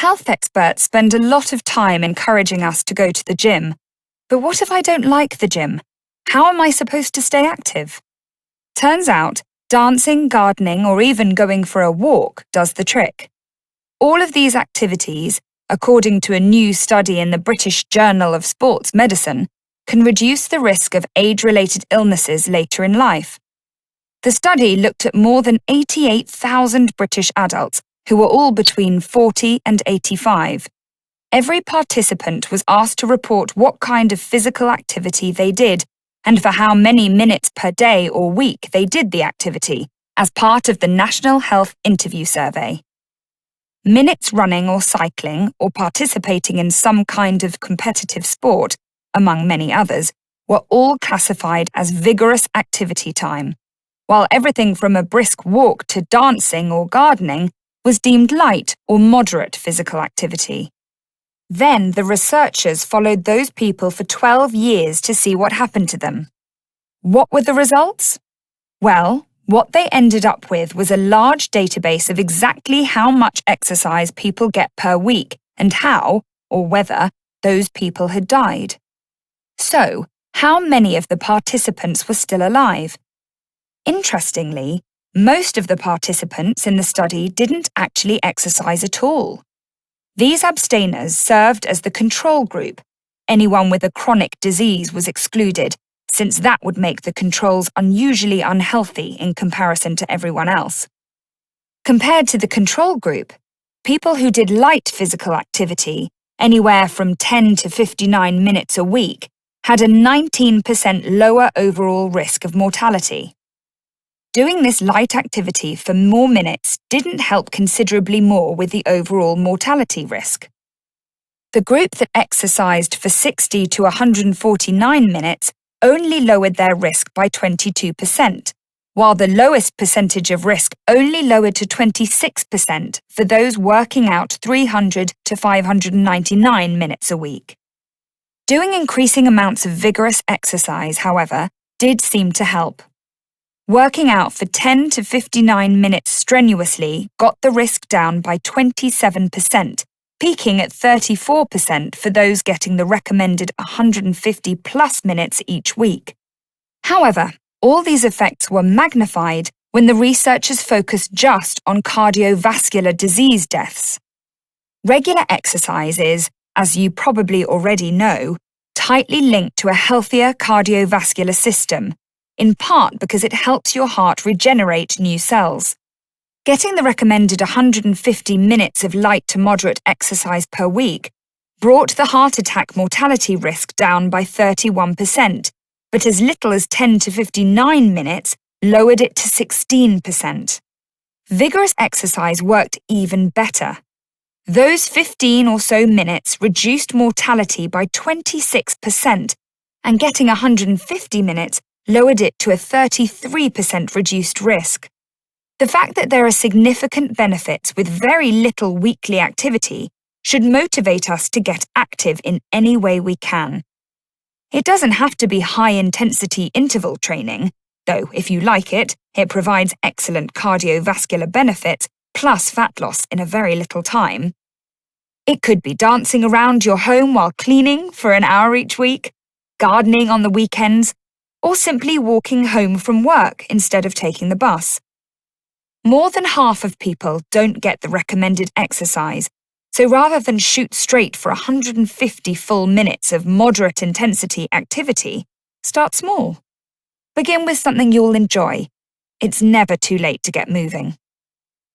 Health experts spend a lot of time encouraging us to go to the gym. But what if I don't like the gym? How am I supposed to stay active? Turns out, dancing, gardening, or even going for a walk does the trick. All of these activities, according to a new study in the British Journal of Sports Medicine, can reduce the risk of age-related illnesses later in life. The study looked at more than 88,000 British adults who were all between 40 and 85. Every participant was asked to report what kind of physical activity they did and for how many minutes per day or week they did the activity as part of the National Health Interview Survey. Minutes running or cycling or participating in some kind of competitive sport, among many others, were all classified as vigorous activity time, while everything from a brisk walk to dancing or gardening was deemed light or moderate physical activity. Then the researchers followed those people for 12 years to see what happened to them. What were the results? Well, what they ended up with was a large database of exactly how much exercise people get per week and how, or whether, those people had died. So, how many of the participants were still alive? Interestingly, most of the participants in the study didn't actually exercise at all. These abstainers served as the control group. Anyone with a chronic disease was excluded, since that would make the controls unusually unhealthy in comparison to everyone else. Compared to the control group, people who did light physical activity, anywhere from 10 to 59 minutes a week, had a 19% lower overall risk of mortality. Doing this light activity for more minutes didn't help considerably more with the overall mortality risk. The group that exercised for 60 to 149 minutes only lowered their risk by 22%, while the lowest percentage of risk only lowered to 26% for those working out 300 to 599 minutes a week. Doing increasing amounts of vigorous exercise, however, did seem to help. Working out for 10 to 59 minutes strenuously got the risk down by 27%, peaking at 34% for those getting the recommended 150 plus minutes each week. However, all these effects were magnified when the researchers focused just on cardiovascular disease deaths. Regular exercise is, as you probably already know, tightly linked to a healthier cardiovascular system, in part because it helps your heart regenerate new cells. Getting the recommended 150 minutes of light to moderate exercise per week brought the heart attack mortality risk down by 31%, but as little as 10 to 59 minutes lowered it to 16%. Vigorous exercise worked even better. Those 15 or so minutes reduced mortality by 26%, and getting 150 minutes lowered it to a 33% reduced risk. The fact that there are significant benefits with very little weekly activity should motivate us to get active in any way we can. It doesn't have to be high-intensity interval training, though if you like it, it provides excellent cardiovascular benefits plus fat loss in a very little time. It could be dancing around your home while cleaning for an hour each week, gardening on the weekends, or simply walking home from work instead of taking the bus. More than half of people don't get the recommended exercise, so rather than shoot straight for 150 full minutes of moderate intensity activity, start small. Begin with something you'll enjoy. It's never too late to get moving.